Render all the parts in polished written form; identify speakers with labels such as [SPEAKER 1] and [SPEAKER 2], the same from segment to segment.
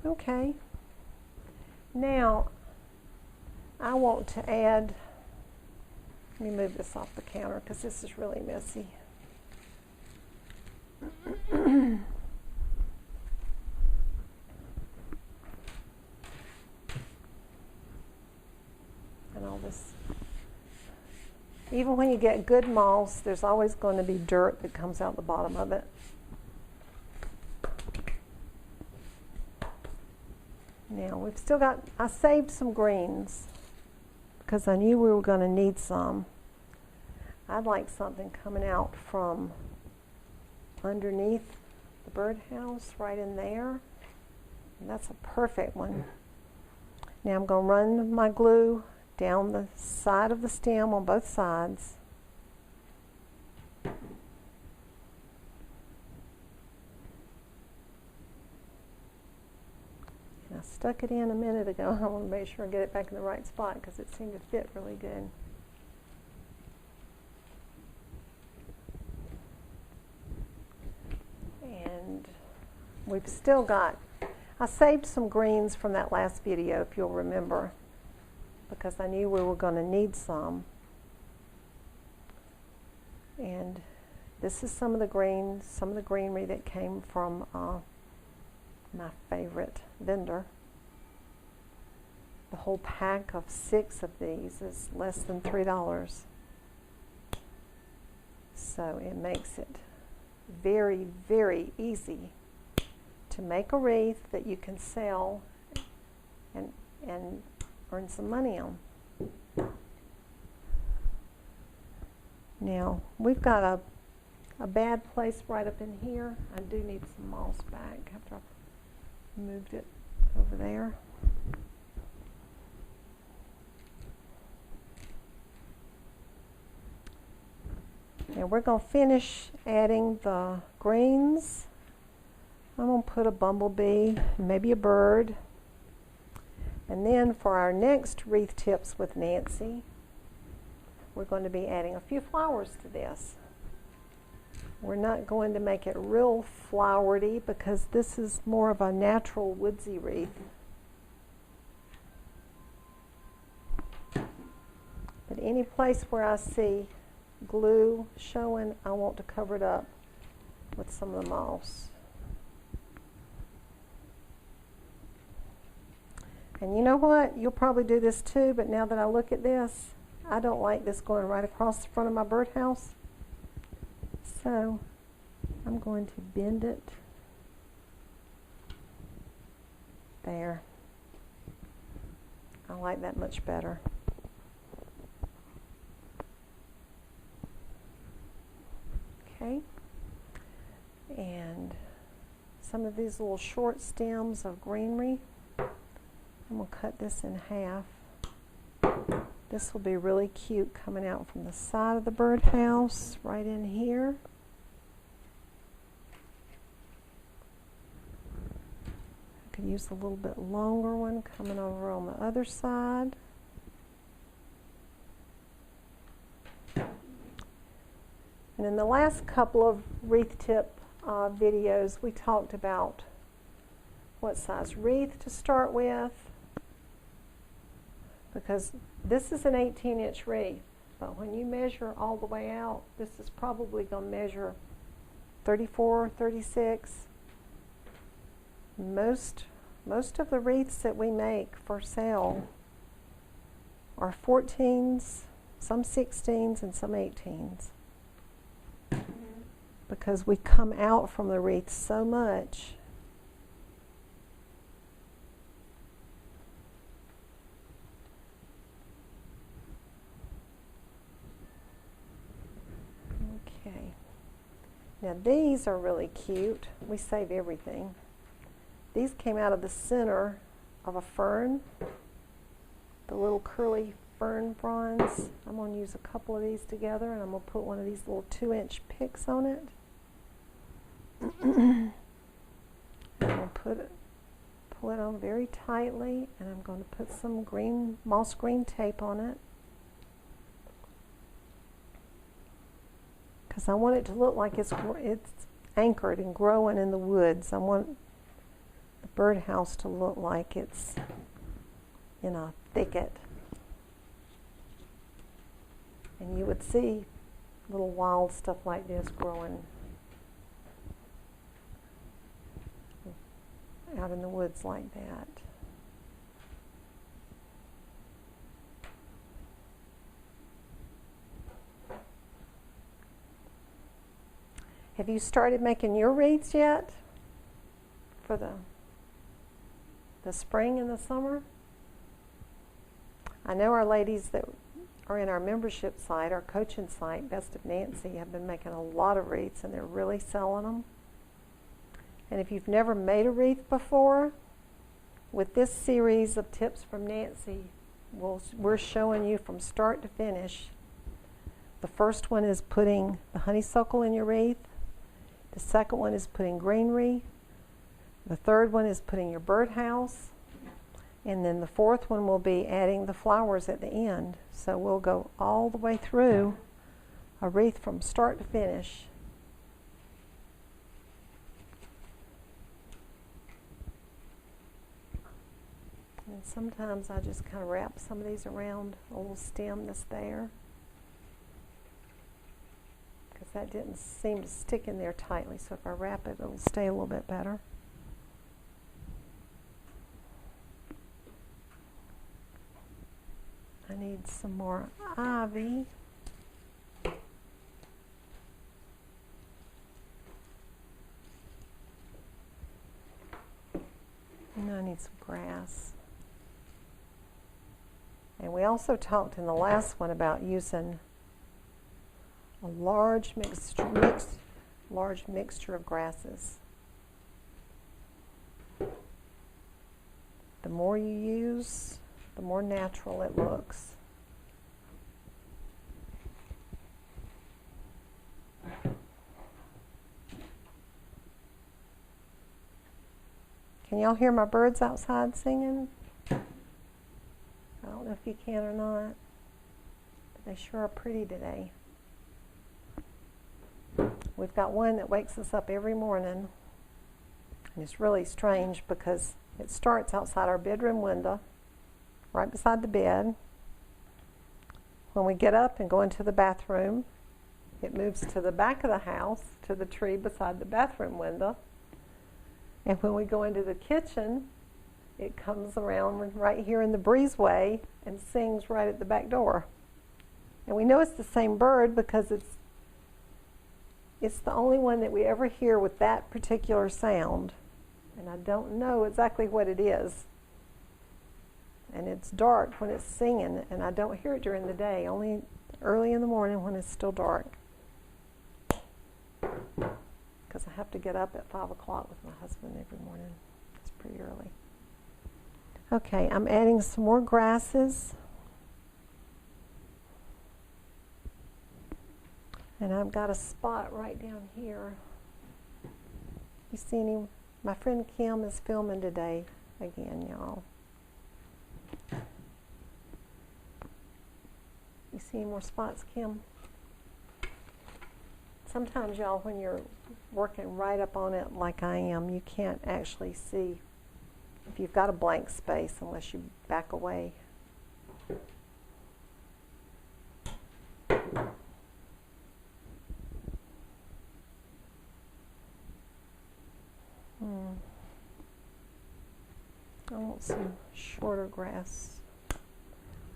[SPEAKER 1] Okay. Now, I want to add, let me move this off the counter because this is really messy. And all this. Even when you get good moss, there's always going to be dirt that comes out the bottom of it. Now we've still got, I saved some greens because I knew we were going to need some. I'd like something coming out from underneath the birdhouse right in there. And that's a perfect one. Now I'm going to run my glue down the side of the stem on both sides. I stuck it in a minute ago. I want to make sure I get it back in the right spot because it seemed to fit really good. And we've still got, I saved some greens from that last video if you'll remember because I knew we were going to need some. And this is some of the greens, some of the greenery that came from my favorite vendor. The whole pack of 6 of these is less than $3. So it makes it very, very easy to make a wreath that you can sell and earn some money on. Now, we've got a bad place right up in here. I do need some moss back after I moved it over there. Now we're going to finish adding the greens. I'm going to put a bumblebee, maybe a bird. And then for our next wreath tips with Nancy, we're going to be adding a few flowers to this. We're not going to make it real flowery because this is more of a natural woodsy wreath. But any place where I see glue showing, I want to cover it up with some of the moss. And you know what? You'll probably do this too, but now that I look at this, I don't like this going right across the front of my birdhouse. So I'm going to bend it there. I like that much better. Okay. And some of these little short stems of greenery, I'm going to cut this in half. This will be really cute coming out from the side of the birdhouse right in here. I could use a little bit longer one coming over on the other side. And in the last couple of wreath tip videos, we talked about what size wreath to start with, because this is an 18-inch wreath, but when you measure all the way out, this is probably going to measure 34, 36. Most of the wreaths that we make for sale are 14s, some 16s, and some 18s. Because we come out from the wreath so much. Okay. Now these are really cute. We save everything. These came out of the center of a fern, the little curly fern fronds. I'm going to use a couple of these together, and I'm going to put one of these little 2-inch picks on it. I'm going to pull it on very tightly, and I'm going to put some green, moss green tape on it, because I want it to look like it's anchored and growing in the woods. I want the birdhouse to look like it's in a thicket. And you would see little wild stuff like this growing out in the woods like that. Have you started making your wreaths yet for the spring and the summer? I know our ladies that are in our membership site, our coaching site, Best of Nancy, have been making a lot of wreaths and they're really selling them. And if you've never made a wreath before, with this series of tips from Nancy, we're showing you from start to finish. The first one is putting the honeysuckle in your wreath. The second one is putting greenery. The third one is putting your birdhouse. And then the fourth one will be adding the flowers at the end. So we'll go all the way through a wreath from start to finish. And sometimes I just kind of wrap some of these around a little stem that's there, because that didn't seem to stick in there tightly. So if I wrap it, it'll stay a little bit better. I need some more ivy. And I need some grass. And we also talked in the last one about using a large mixture of grasses. The more you use, the more natural it looks. Can y'all hear my birds outside singing? I don't know if you can or not, but they sure are pretty today. We've got one that wakes us up every morning, and it's really strange because it starts outside our bedroom window, right beside the bed. When we get up and go into the bathroom, it moves to the back of the house, to the tree beside the bathroom window. And when we go into the kitchen, it comes around right here in the breezeway and sings right at the back door. And we know it's the same bird because it's the only one that we ever hear with that particular sound. And I don't know exactly what it is. And it's dark when it's singing, and I don't hear it during the day, only early in the morning when it's still dark. Because I have to get up at 5 o'clock with my husband every morning. It's pretty early. Okay, I'm adding some more grasses. And I've got a spot right down here. You see any? My friend Kim is filming today again, y'all. You see any more spots, Kim? Sometimes, y'all, when you're working right up on it like I am, you can't actually see if you've got a blank space unless you back away. I want some shorter grass.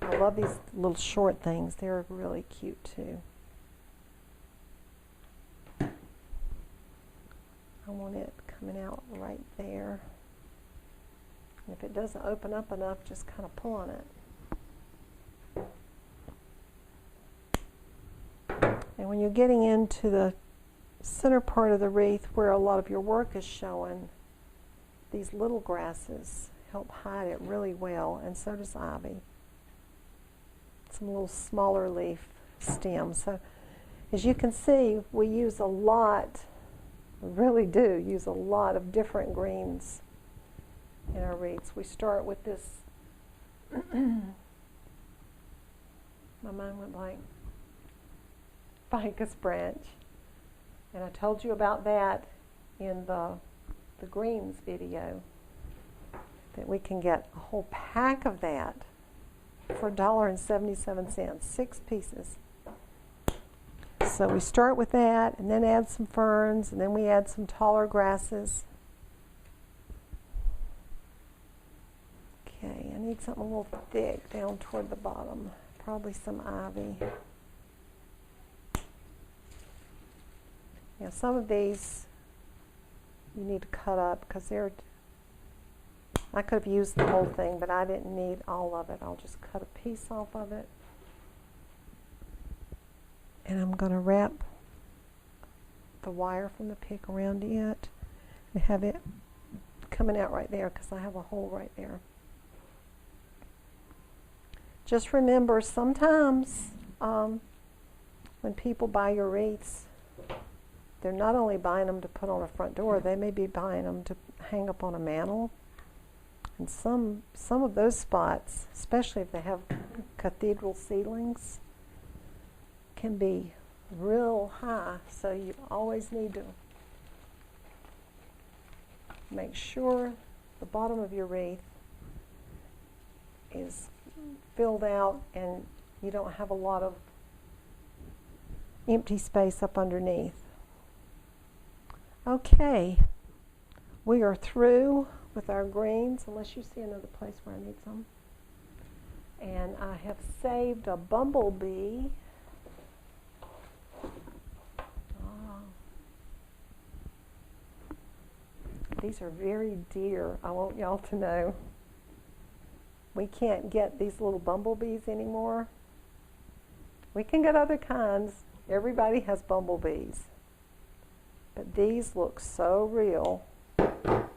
[SPEAKER 1] I love these little short things. They're really cute too. I want it coming out right there. And if it doesn't open up enough, just kind of pull on it. And when you're getting into the center part of the wreath where a lot of your work is showing, these little grasses help hide it really well, and so does ivy. Some little smaller leaf stems. So as you can see, we use a lot, we really do use a lot of different greens in our wreaths. We start with this, my mind went blank, ficus branch. And I told you about that in the greens video. that we can get a whole pack of that for $1.77, 6 pieces. So we start with that and then add some ferns and then we add some taller grasses. Okay, I need something a little thick down toward the bottom, probably some ivy. Yeah, some of these you need to cut up because I could have used the whole thing, but I didn't need all of it. I'll just cut a piece off of it. And I'm going to wrap the wire from the pick around it and have it coming out right there because I have a hole right there. Just remember, sometimes when people buy your wreaths, they're not only buying them to put on a front door, they may be buying them to hang up on a mantle. And some of those spots, especially if they have cathedral ceilings, can be real high. So you always need to make sure the bottom of your wreath is filled out and you don't have a lot of empty space up underneath. Okay, we are through with our greens, unless you see another place where I need some. And I have saved a bumblebee. These are very dear, I want y'all to know. We can't get these little bumblebees anymore. We can get other kinds. Everybody has bumblebees. But these look so real. And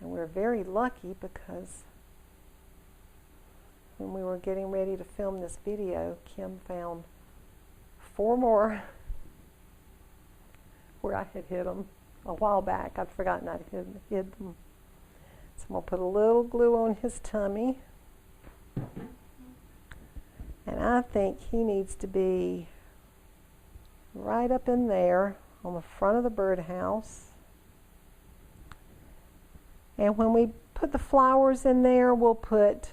[SPEAKER 1] we're very lucky because when we were getting ready to film this video, Kim found 4 more where I had hid them a while back. I'd forgotten I'd hid them. So I'm going to put a little glue on his tummy. And I think he needs to be right up in there on the front of the birdhouse. And when we put the flowers in there, we'll put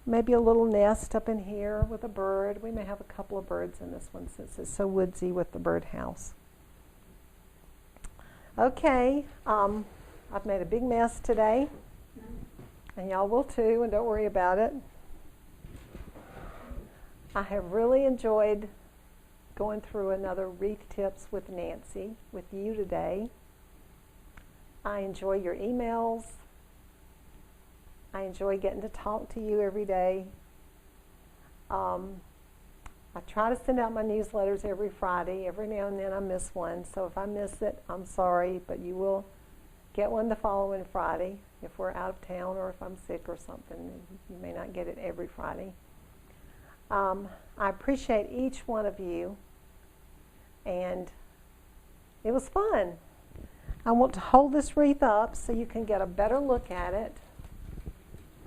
[SPEAKER 1] maybe a little nest up in here with a bird. We may have a couple of birds in this one since it's so woodsy with the birdhouse. Okay, I've made a big mess today, and y'all will too, and don't worry about it. I have really enjoyed going through another Wreath Tips with Nancy with you today. I enjoy your emails. I enjoy getting to talk to you every day. I try to send out my newsletters every Friday. Every now and then I miss one, so if I miss it, I'm sorry, but you will get one the following Friday if we're out of town or if I'm sick or something. You may not get it every Friday. I appreciate each one of you, and it was fun. I want to hold this wreath up so you can get a better look at it.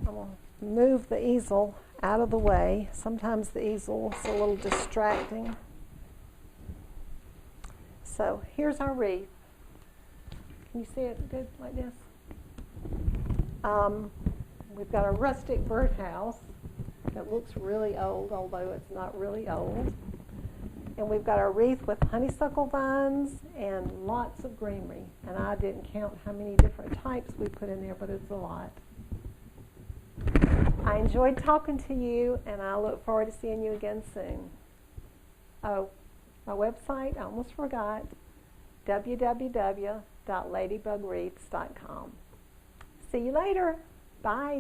[SPEAKER 1] I'm going to move the easel out of the way. Sometimes the easel is a little distracting. So here's our wreath. Can you see it good like this? We've got a rustic birdhouse that looks really old, although it's not really old. And we've got our wreath with honeysuckle vines and lots of greenery. And I didn't count how many different types we put in there, but it's a lot. I enjoyed talking to you, and I look forward to seeing you again soon. Oh, my website, I almost forgot, www.ladybugwreaths.com. See you later. Bye.